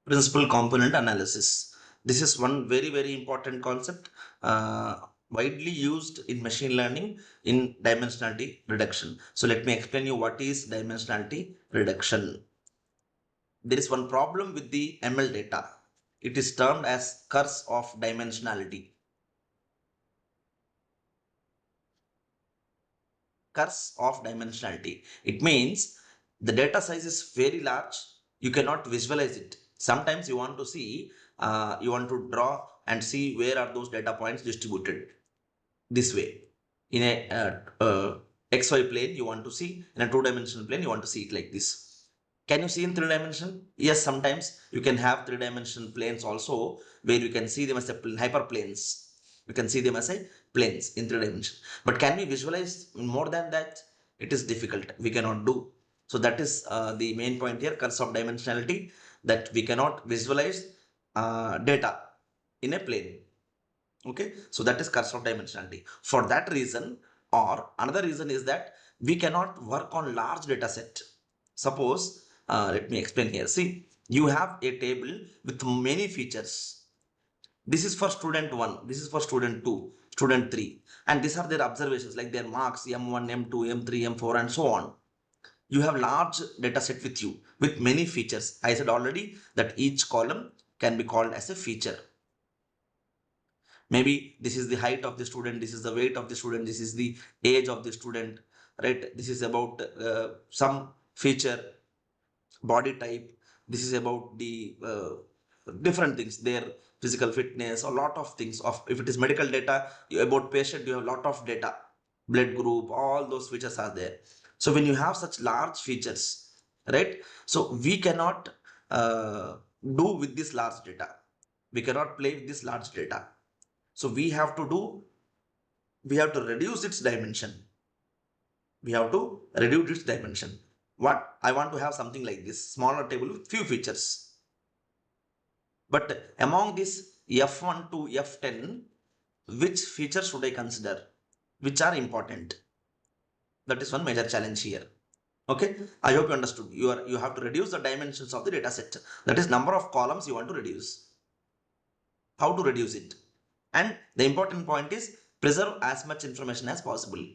Principal component analysis. This is one very important concept widely used in machine learning in dimensionality reduction. So let me explain you what is dimensionality reduction. There is one problem with the ML data. It is termed as curse of dimensionality. Curse of dimensionality. It means the data size is very large. You cannot visualize it. Sometimes you want to see, you want to draw and see where are those data points distributed this way. In a XY plane, you want to see. In a two-dimensional plane, you want to see it like this. Can you see in three dimension? Yes, sometimes you can have three-dimensional planes also where you can see them as a hyperplanes. You can see them as a planes in three dimension. But can we visualize more than that? It is difficult. We cannot do. So that is the main point here, curse of dimensionality, that we cannot visualize data in a plane. Okay, so that is curse of dimensionality. For that reason, or another reason is that we cannot work on large data set. Suppose, let me explain here. See, you have a table with many features. This is for student 1, this is for student 2, student 3, and these are their observations like their marks M1, M2, M3, M4, and so on. You have large data set with you with many features. I said already that each column can be called as a feature. Maybe this is the height of the student, this is the weight of the student, this is the age of the student, right? This is about some feature, body type. This is about the different things, their physical fitness, a lot of things. Of if it is medical data about patient, you have a lot of data, blood group, all those features are there. So when you have such large features, right, so we cannot do with this large data, we cannot play with this large data. So we have to do, we have to reduce its dimension. We have to reduce its dimension. What I want to have something like this smaller table with few features. But among this F1 to F10, which features should I consider? Which are important? That is one major challenge here. Okay, I hope you understood. You have to reduce the dimensions of the data set. That is number of columns you want to reduce. How to reduce it? And the important point is preserve as much information as possible.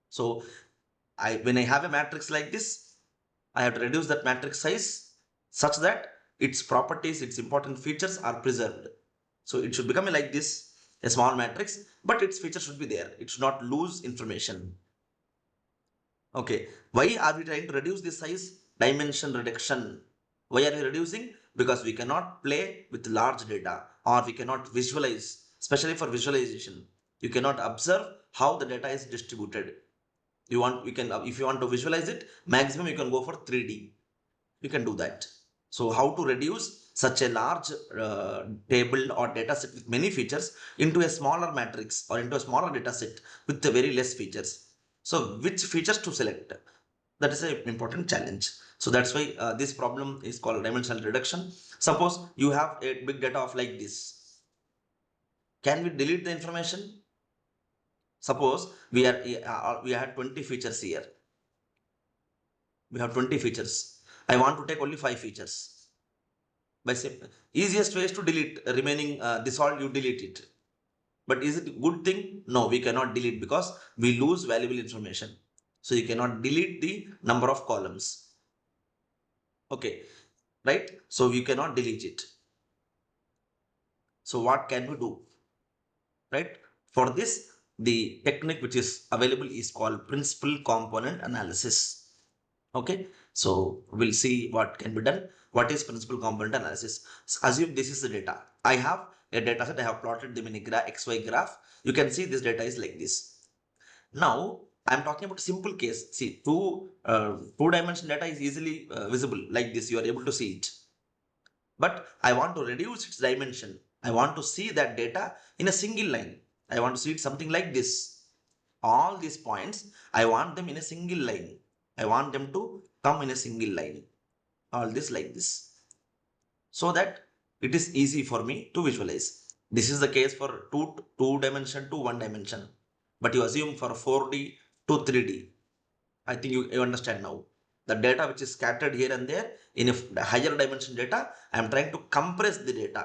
So when I have a matrix like this, I have to reduce that matrix size such that its properties, its important features are preserved. So it should become like this, a small matrix, but its features should be there. It should not lose information. Okay, why are we trying to reduce this size? Dimension reduction. Why are we reducing? Because we cannot play with large data, or we cannot visualize, especially for visualization. You cannot observe how the data is distributed. You can, if you want to visualize it, maximum you can go for 3D. You can do that. So how to reduce such a large table or data set with many features into a smaller matrix or into a smaller data set with the very less features? So which features to select? That is an important challenge. So that's why this problem is called dimensional reduction. Suppose you have a big data of like this. Can we delete the information? Suppose we had 20 features here. We have 20 features. I want to take only 5 features. By easiest way is to delete remaining, this all you delete it. But is it a good thing? No, we cannot delete because we lose valuable information. So you cannot delete the number of columns. Okay, right? So we cannot delete it. So what can we do? Right? For this, the technique which is available is called principal component analysis. Okay, so we'll see what can be done. What is principal component analysis? So assume this is the data. I have a data set. I have plotted them in a XY graph. You can see this data is like this. Now I'm talking about simple case. See, two-dimension data is easily visible like this. You are able to see it. But I want to reduce its dimension. I want to see that data in a single line. I want to see it something like this. All these points, I want them in a single line. I want them to come in a single line. All this like this. So that it is easy for me to visualize. This is the case for two dimension to one dimension. But you assume for 4D to 3D. I think you understand now. the data which is scattered here and there in a higher dimension data, I am trying to compress the data,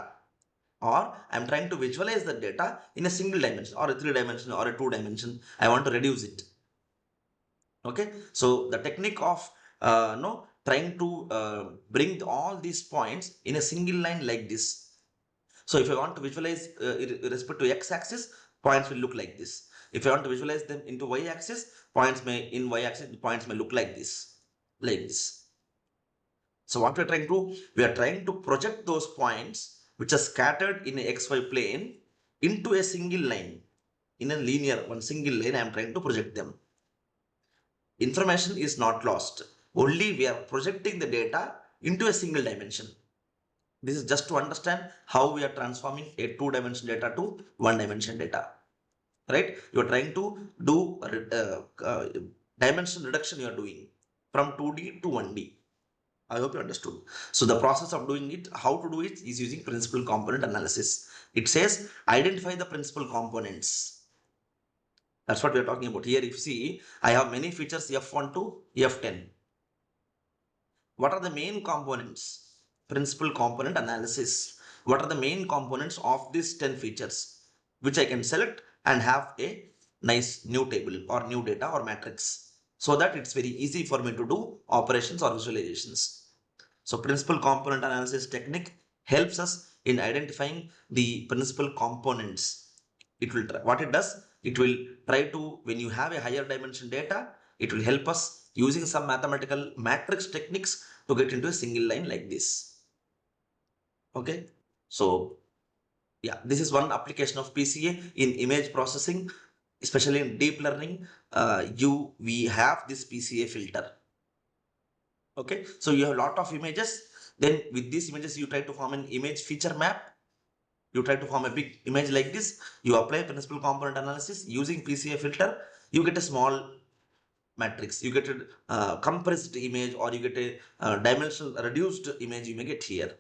or I am trying to visualize the data in a single dimension or a 3 dimension or a 2 dimension. I want to reduce it. Okay, so the technique of no trying to bring all these points in a single line like this. So if I want to visualize with respect to x-axis, points will look like this. If I want to visualize them into y-axis, points may look like this, like this. So what we're trying to, we are trying to project those points which are scattered in a xy plane into a single line, in a linear, one single lane. I am trying to project them. Information is not lost. Only we are projecting the data into a single dimension. This is just to understand how we are transforming a 2 dimension data to 1 dimension data, right? You are trying to do dimension reduction. You are doing from 2D to 1D. I hope you understood. So the process of doing it, how to do it, is using principal component analysis. It says identify the principal components. That's what we are talking about here. If you see, I have many features F1 to F10. What are the main components? Principal component analysis. What are the main components of these 10 features, which I can select and have a nice new table or new data or matrix, so that it's very easy for me to do operations or visualizations. So principal component analysis technique helps us in identifying the principal components. It will try, what it does, it will try to, when you have a higher dimension data, it will help us using some mathematical matrix techniques to get into a single line like this. Okay, so yeah, this is one application of PCA in image processing, especially in deep learning. We have this PCA filter. Okay, so you have a lot of images. Then with these images, you try to form an image feature map. You try to form a big image like this. You apply principal component analysis using PCA filter. You get a small matrix. You get a compressed image, or you get a dimensional reduced image. You may get here.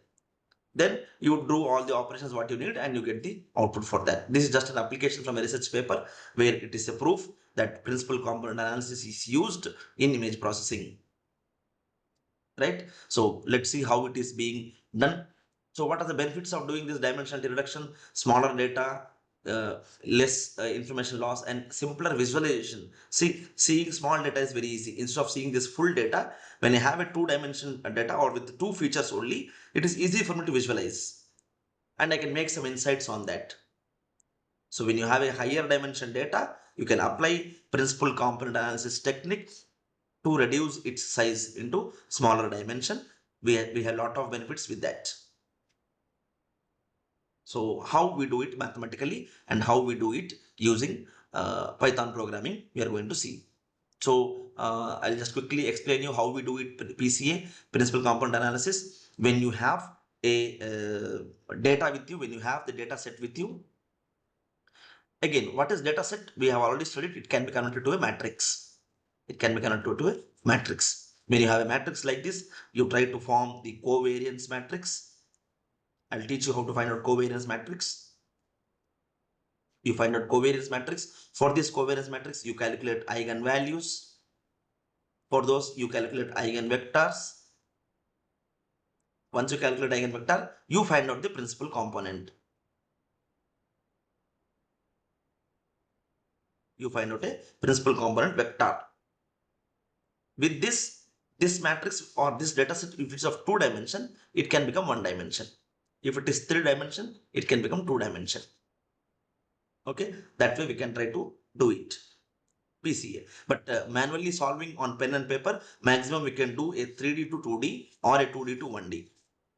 Then you do all the operations what you need, and you get the output for that. This is just an application from a research paper where it is a proof that principal component analysis is used in image processing. Right? So let's see how it is being done. So what are the benefits of doing this dimensionality reduction? Smaller data, less information loss, and simpler visualization. See, seeing small data is very easy. Instead of seeing this full data, when I have a 2 dimension data or with 2 features only, it is easy for me to visualize, and I can make some insights on that. So when you have a higher dimension data, you can apply principal component analysis technique to reduce its size into smaller dimension. We have a lot of benefits with that. So how we do it mathematically and how we do it using Python programming, we are going to see. So I'll just quickly explain you how we do it. PCA, principal component analysis. When you have a data with you, when you have the data set with you, again, what is data set? We have already studied. It can be converted to a matrix. It can be converted to a matrix. When you have a matrix like this, you try to form the covariance matrix. I'll teach you how to find out covariance matrix. You find out covariance matrix. For this covariance matrix, you calculate eigenvalues. For those, you calculate eigenvectors. Once you calculate eigenvector, you find out the principal component. You find out a principal component vector. With this matrix or this data set, if it's of 2 dimension, it can become 1 dimension. If it is 3 dimension, it can become 2 dimension. Okay, that way we can try to do it. PCA. But manually solving on pen and paper, maximum we can do a 3D to 2D or a 2D to 1D.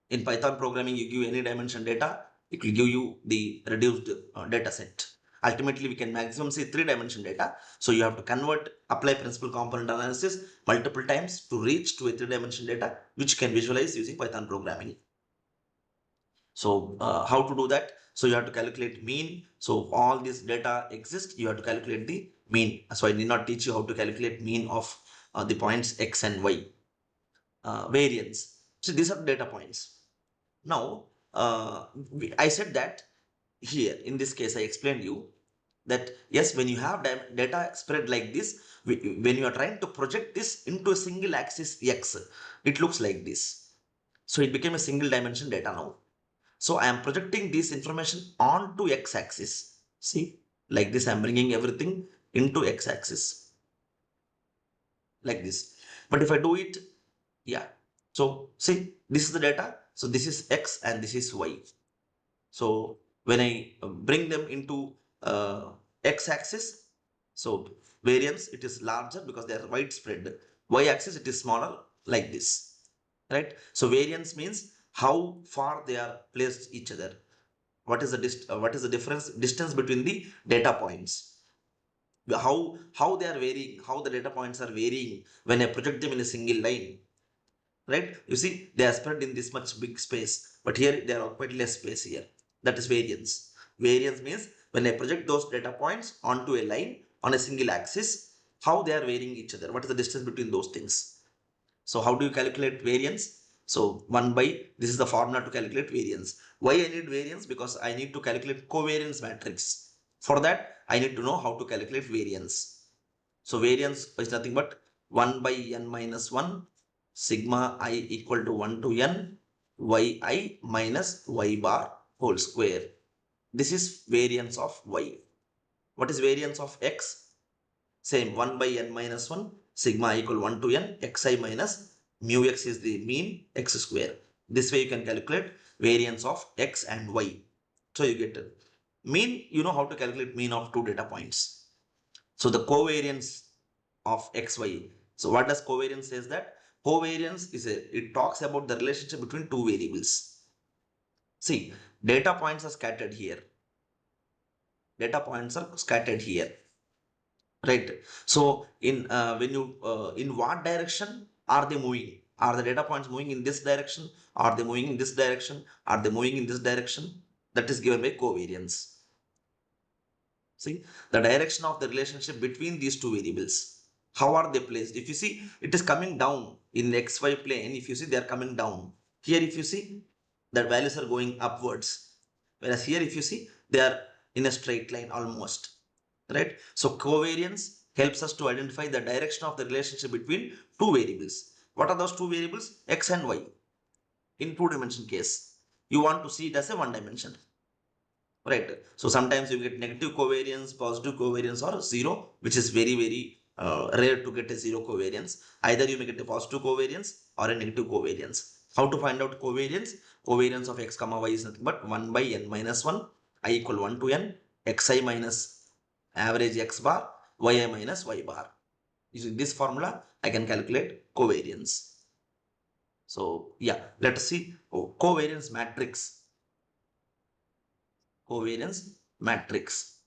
In Python programming, you give any dimension data, it will give you the reduced data set. Ultimately, we can maximum say 3 dimension data. So you have to convert, apply principal component analysis multiple times to reach to a 3 dimension data, which can visualize using Python programming. So how to do that? So you have to calculate mean. So all this data exists, you have to calculate the mean. So I need not teach you how to calculate mean of the points x and y. Variance. So these are data points. Now, I said that here, in this case, I explained you that yes, when you have data spread like this, when you are trying to project this into a single axis x, it looks like this. So it became a single dimension data now. So I am projecting this information onto x axis. See, like this, I am bringing everything into x axis like this. But if I do it, yeah. So see, this is the data. So this is x and this is y. So when I bring them into x-axis, so variance, it is larger because they are widespread. Y-axis, it is smaller like this, right? So variance means how far they are placed each other. What is the difference distance between the data points? How they are varying, how the data points are varying when I project them in a single line, right? You see, they are spread in this much big space, but here there are quite less space here. That is variance. Variance means when I project those data points onto a line on a single axis, how they are varying each other. What is the distance between those things? So how do you calculate variance? So 1 by, this is the formula to calculate variance. Why I need variance? Because I need to calculate covariance matrix. For that, I need to know how to calculate variance. So variance is nothing but 1 by n minus 1 sigma I equal to 1 to n yi minus y bar whole square. This is variance of y. What is variance of x? Same, 1 by n minus 1 sigma equal 1 to n xi minus mu x is the mean x square. This way you can calculate variance of x and y. So you get it. Mean, you know how to calculate mean of two data points. So the covariance of xy. So what does covariance says that? Covariance it talks about the relationship between two variables. See, data points are scattered here. Data points are scattered here, right? So in what direction are they moving? Are the data points moving in this direction? Are they moving in this direction? Are they moving in this direction? That is given by covariance. See, the direction of the relationship between these two variables, how are they placed? If you see, it is coming down in the xy plane. If you see, they are coming down. Here if you see, the values are going upwards, whereas here if you see, they are in a straight line almost, right? So covariance helps us to identify the direction of the relationship between two variables. What are those two variables? X and y. In two dimension case, you want to see it as a one dimension, right? So sometimes you get negative covariance, positive covariance, or zero, which is very very rare to get a zero covariance. Either you may get a positive covariance or a negative covariance. How to find out covariance? Covariance of x comma y is nothing but 1 by n minus 1 I equal 1 to n xi minus average x bar yi minus y bar. Using this formula, I can calculate covariance. So yeah, let us see covariance matrix. Covariance matrix.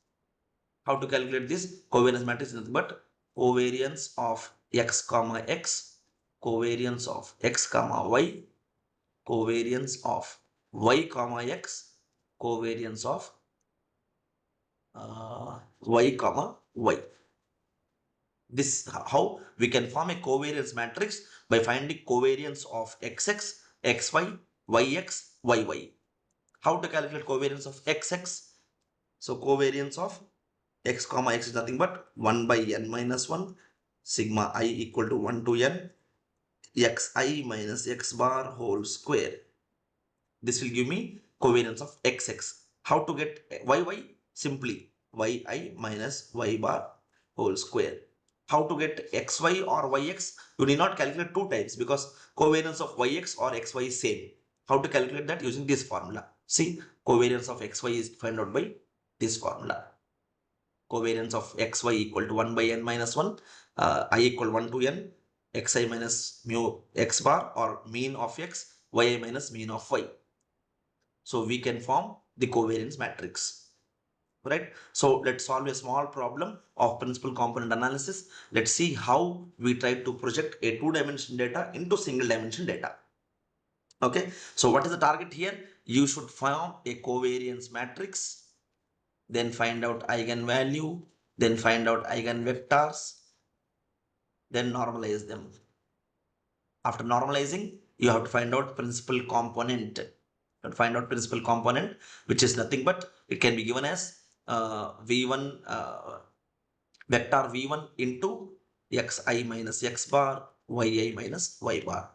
How to calculate this? Covariance matrix is nothing but covariance of x comma x, covariance of x comma y, covariance of y comma x, covariance of y comma y. This how we can form a covariance matrix, by finding covariance of xx, xy, yx, yy. How to calculate covariance of xx? So covariance of x comma x is nothing but 1 by n minus 1 sigma I equal to 1 to n xi minus x bar whole square. This will give me covariance of xx. How to get yy? Simply yi minus y bar whole square. How to get xy or yx? You need not calculate two times because covariance of yx or xy is same. How to calculate that? Using this formula. See, covariance of xy is found out by this formula. Covariance of xy equal to 1 by n minus 1, I equal 1 to n, xi minus mu x bar or mean of x, yi minus mean of y. So we can form the covariance matrix, right? So let's solve a small problem of principal component analysis. Let's see how we try to project a two-dimension data into single dimension data. Okay, so what is the target here? You should form a covariance matrix, then find out eigenvalue, then find out eigenvectors, then normalize them. After normalizing, you have to find out principal component. You have to find out principal component, which is nothing but it can be given as v1 vector v1 into xi minus x bar, yi minus y bar.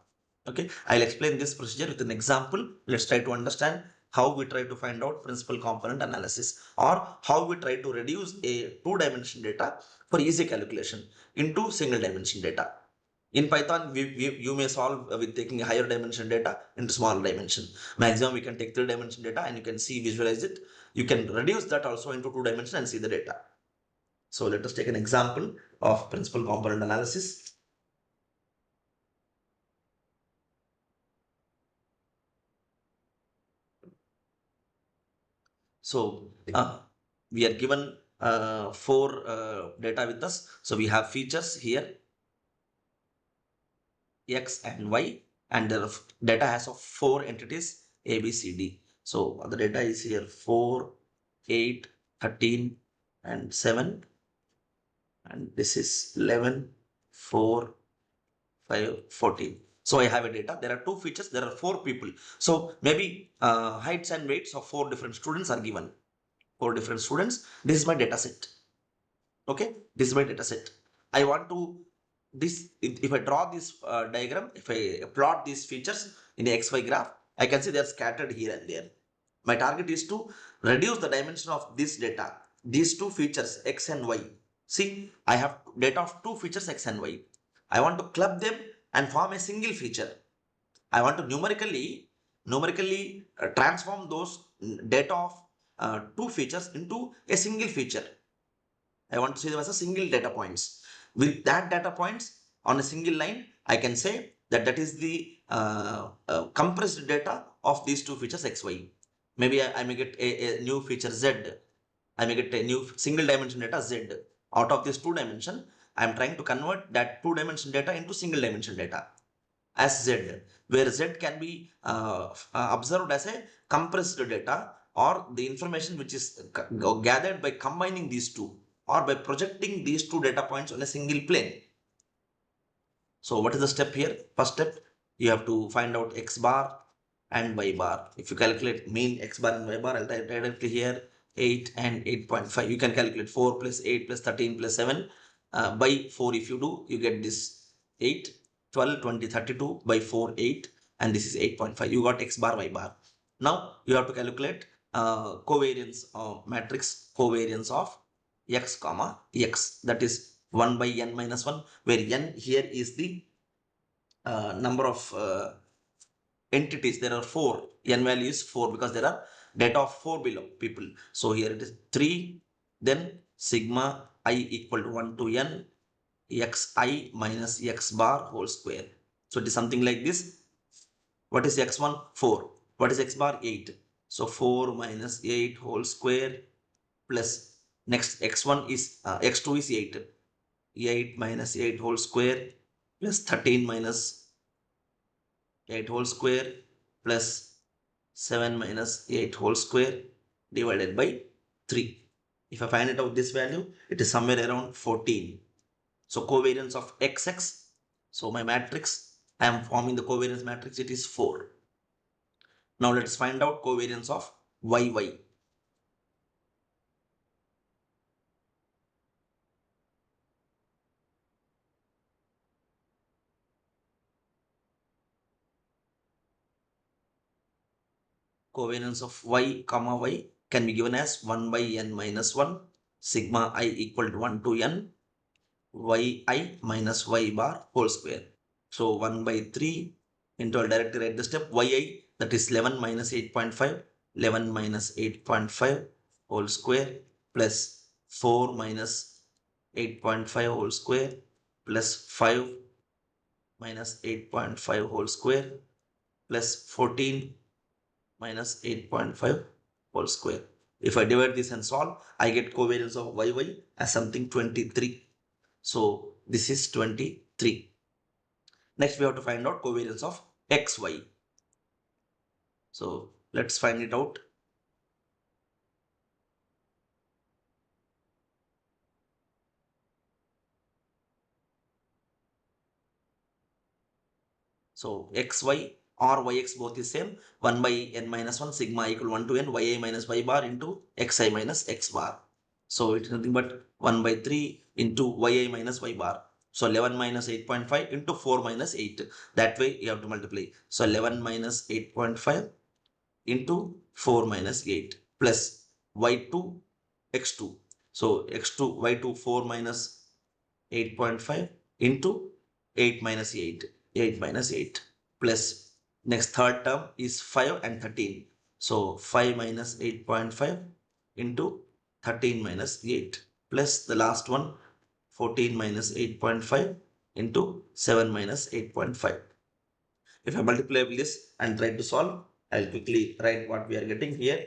Okay, I'll explain this procedure with an example. Let's try to understand how we try to find out principal component analysis, or how we try to reduce a two-dimension data for easy calculation into single dimension data. In Python, you may solve with taking a higher dimension data into smaller dimension. Maximum we can take 3-dimension data and you can see, visualize it. You can reduce that also into 2 dimension and see the data. So let us take an example of principal component analysis. So we are given 4 data with us. So we have features here, x and y, and the data has of 4 entities, a, b, c, d. So the data is here 4, 8, 13, and 7, and this is 11, 4, 5, 14. So I have a data. There are 2 features. There are 4 people. So maybe heights and weights of 4 different students are given. 4 different students. This is my data set. Okay, this is my data set. I want to if I draw this diagram, if I plot these features in the xy graph, I can see they are scattered here and there. My target is to reduce the dimension of this data, these 2 features x and y. See, I have data of 2 features x and y. I want to club them and form a single feature. I want to numerically transform those data of 2 features into a single feature. I want to see them as a single data points. With that data points on a single line, I can say that that is the compressed data of these 2 features x, y. Maybe I may get a new feature z. I may get a new single dimension data z. Out of this 2 dimension, I am trying to convert that 2 dimension data into single dimension data as z, where z can be observed as a compressed data, or the information which is gathered by combining these 2, or by projecting these 2 data points on a single plane. So what is the step here? First step, you have to find out x bar and y bar. If you calculate mean x bar and y bar, I'll type directly here 8 and 8.5. You can calculate 4 plus 8 plus 13 plus 7 by 4. If you do, you get this 8, 12, 20, 32 by 4, 8, and this is 8.5. You got x bar, y bar. Now you have to calculate covariance matrix, covariance of x comma x, that is 1 by n minus 1, where n here is the number of entities. There are 4. N value is 4 because there are data of 4 below people. So here it is 3, then sigma I equal to 1 to n xi minus x bar whole square. So it is something like this. What is x1? 4. What is x bar? 8. So 4 minus 8 whole square plus next x1 is x2 is 8. 8 minus 8 whole square plus 13 minus 8 whole square plus 7 minus 8 whole square divided by 3. If I find it out this value, it is somewhere around 14. So covariance of xx. So my matrix, I am forming the covariance matrix, it is 4. Now let us find out covariance of yy. Covariance of y comma y can be given as 1 by n minus 1 sigma I equal to 1 to n yi minus y bar whole square. So 1 by 3 into, I'll directly write the step yi, that is 11 minus 8.5, 11 minus 8.5 whole square plus 4 minus 8.5 whole square plus 5 minus 8.5 whole square plus 14 minus 8.5 whole square. If I divide this and solve, I get covariance of yy as something 23. So this is 23. Next, we have to find out covariance of xy. So let's find it out. So xy or yx both is same. 1 by n minus 1 sigma equal 1 to n yi minus y bar into xi minus x bar. So it is nothing but 1 by 3 into yi minus y bar. So 11 minus 8.5 into 4 minus 8. That way you have to multiply. So 11 minus 8.5 into 4 minus 8 plus y2 x2. So x2 y2 4 minus 8.5 into 8 minus 8. 8 minus 8 plus next third term is 5 and 13. So 5 minus 8.5 into 13 minus 8 plus the last one 14 minus 8.5 into 7 minus 8.5. If I multiply with this and try to solve, I'll quickly write what we are getting here.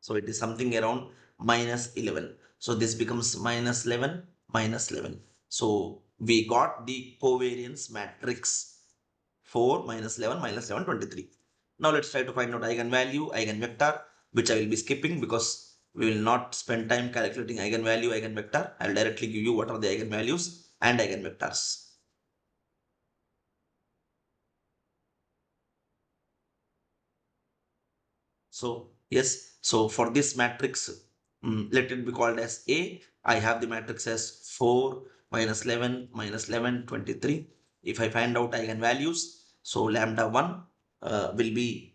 So it is something around minus 11. So this becomes minus 11, minus 11. So we got the covariance matrix 4 minus 11 minus 11, 23. Now let's try to find out eigenvalue, eigenvector, which I will be skipping because we will not spend time calculating eigenvalue, eigenvector. I will directly give you what are the eigenvalues and eigenvectors. So yes, so for this matrix, let it be called as A. I have the matrix as 4 minus 11 minus 11, 23. If I find out eigenvalues, so lambda 1 will be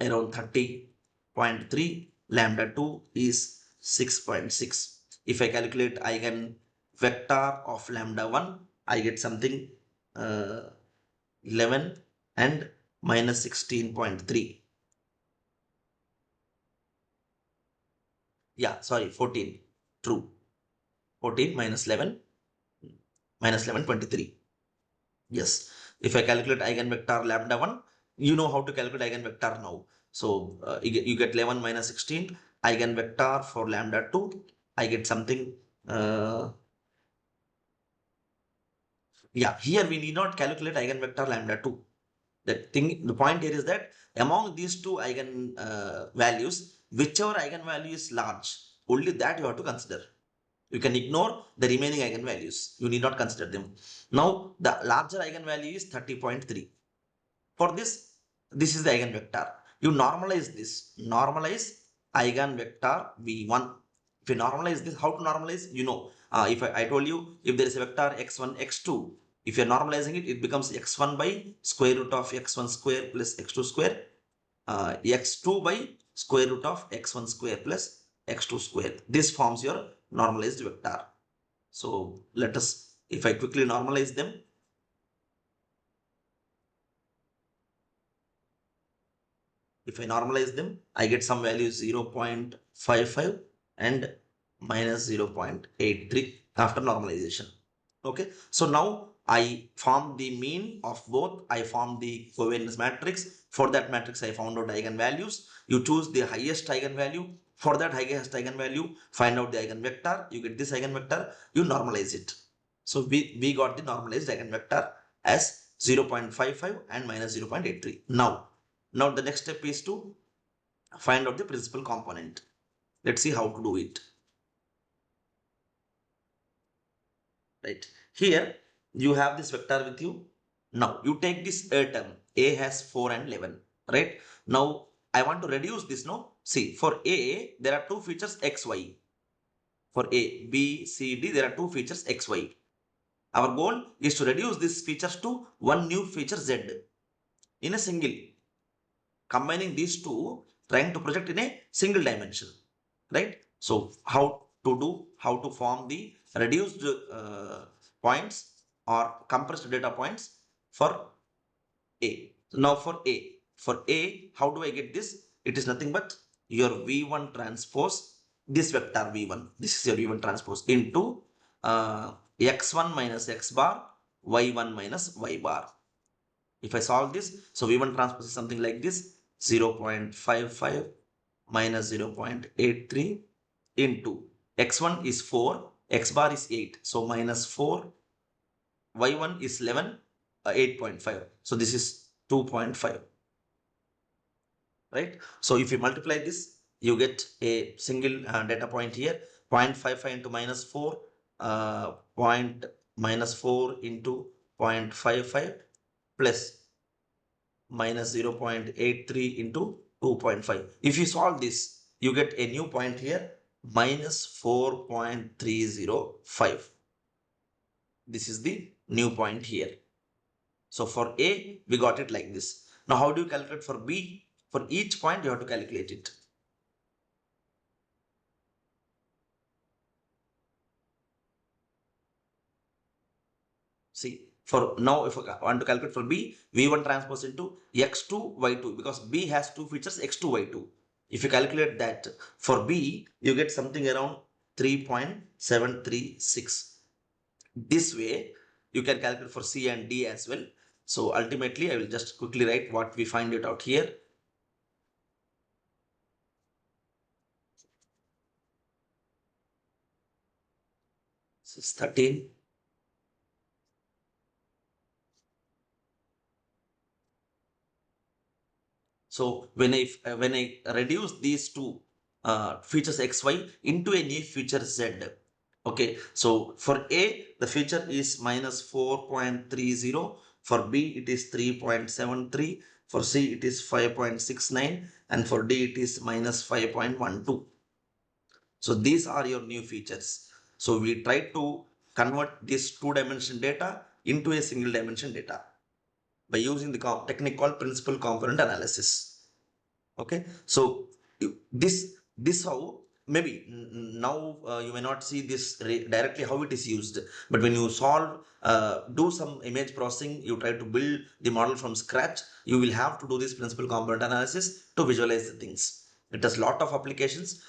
around 30.3, lambda 2 is 6.6. If I calculate eigenvector of lambda 1, I get something 11 and minus 16.3. Yeah, sorry, 14. True. 14 minus 11, minus 11, 23. Yes. If I calculate eigenvector lambda 1, you know how to calculate eigenvector now. So you get 11 minus 16. Eigenvector for lambda 2, I get something. Yeah, here we need not calculate eigenvector lambda 2. The point here is that among these two eigen values, whichever eigenvalue is large, only that you have to consider. You can ignore the remaining eigenvalues. You need not consider them. Now, the larger eigenvalue is 30.3. For this is the eigenvector. You normalize this. Normalize eigenvector V1. If you normalize this, how to normalize? You know, if I told you, if there is a vector x1, x2, if you're normalizing it, it becomes x1 by square root of x1 square plus x2 square, x2 by square root of x1 square plus x2 square. This forms your normalized vector. So let us, if I quickly normalize them, if I normalize them, I get some value 0.55 and minus 0.83 after normalization. Okay, so now I formed the mean of both. I formed the covariance matrix. For that matrix, I found out eigenvalues. You choose the highest eigenvalue. For that highest eigenvalue, find out the eigenvector. You get this eigenvector, you normalize it. So we got the normalized eigenvector as 0.55 and minus 0.83. Now the next step is to find out the principal component. Let's see how to do it. Right. Here you have this vector with you. Now you take this A term. A has 4 and 11. Right. Now I want to reduce this. No. See, for A, there are two features XY. For A, B, C, D, there are two features XY. Our goal is to reduce these features to one new feature Z in a single. Combining these two, trying to project in a single dimension. Right. So how to form the reduced points or compressed data points for A. So now for A, how do I get this? It is nothing but your V1 transpose, this vector V1, this is your V1 transpose into x1 minus x bar, y1 minus y bar. If I solve this, so V1 transpose is something like this, 0.55 minus 0.83 into x1 is 4, x bar is 8. So minus 4, y1 is 11, 8.5. So this is 2.5. Right? So if you multiply this, you get a single data point here, 0.55 into minus 4, point minus 4 into 0.55 plus minus 0.83 into 2.5. If you solve this, you get a new point here, minus 4.305. This is the new point here. So for A, we got it like this. Now, how do you calculate for B? For each point, you have to calculate it. See, for now, if I want to calculate for B, V1 transpose into X2, Y2, because B has two features, X2, Y2. If you calculate that for B, you get something around 3.736. This way, you can calculate for C and D as well. So ultimately, I will just quickly write what we find it out here. This is 13. So when I reduce these two features xy into a new feature z, okay. So for A, the feature is minus 4.30. For B, it is 3.73. For C, it is 5.69. And for D, it is minus 5.12. So these are your new features. So we try to convert this two-dimension data into a single dimension data by using the technique called principal component analysis. Okay, so this how maybe now you may not see this directly how it is used, but when you solve do some image processing, you try to build the model from scratch, you will have to do this principal component analysis to visualize the things. It has lot of applications.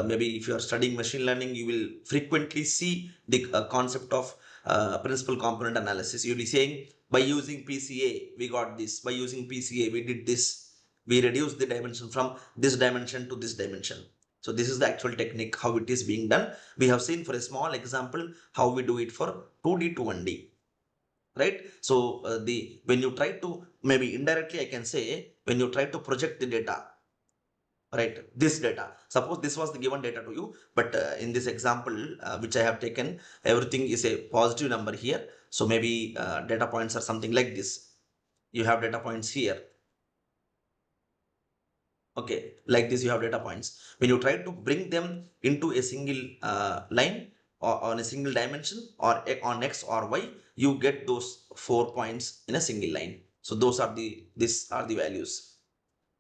Maybe if you are studying machine learning, you will frequently see the concept of principal component analysis. You'll be saying, by using PCA we got this, by using PCA we did this, we reduce the dimension from this dimension to this dimension. So this is the actual technique how it is being done. We have seen for a small example how we do it for 2D to 1D, right? So the when you try to, maybe indirectly I can say, when you try to project the data, right, this data, suppose this was the given data to you, but in this example which I have taken, everything is a positive number here. So maybe data points are something like this. You have data points here. Okay, like this you have data points. When you try to bring them into a single line or on a single dimension or on X or Y, you get those 4 points in a single line. So these are the values.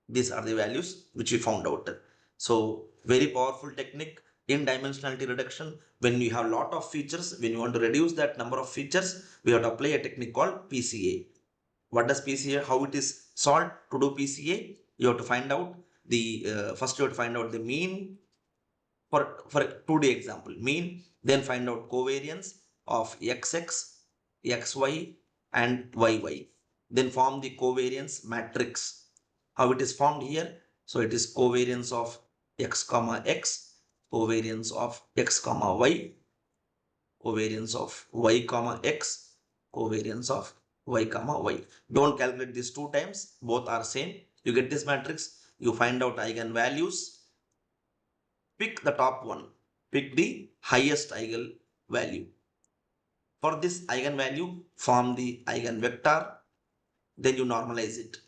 These are the values which we found out. So very powerful technique in dimensionality reduction. When you have lot of features, when you want to reduce that number of features, we have to apply a technique called PCA. What does PCA, how it is solved? To do PCA, you have to find out the first you have to find out the mean for a 2D example, mean, then find out covariance of xx, xy and yy, then form the covariance matrix. How it is formed here? So it is covariance of x comma x, covariance of x comma y, covariance of y comma x, covariance of y comma y. Don't calculate these two times, both are same. You get this matrix, you find out eigenvalues, pick the top one, pick the highest eigenvalue. For this eigenvalue, form the eigenvector, then you normalize it.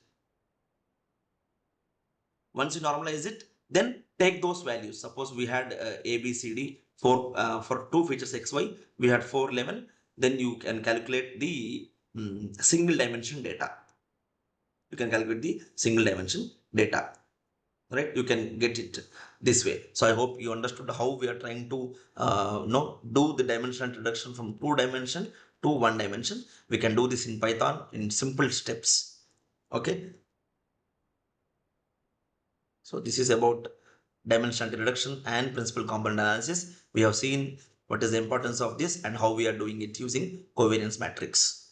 Once you normalize it, then take those values. Suppose we had A, B, C, D for two features xy, we had 4, 11. Then you can calculate the single dimension data. You can calculate the single dimension data, right? You can get it this way. So I hope you understood how we are trying to do the dimensional reduction from 2 dimension to 1 dimension. We can do this in Python in simple steps. Okay. So this is about dimensionality reduction and principal component analysis. We have seen what is the importance of this and how we are doing it using covariance matrix.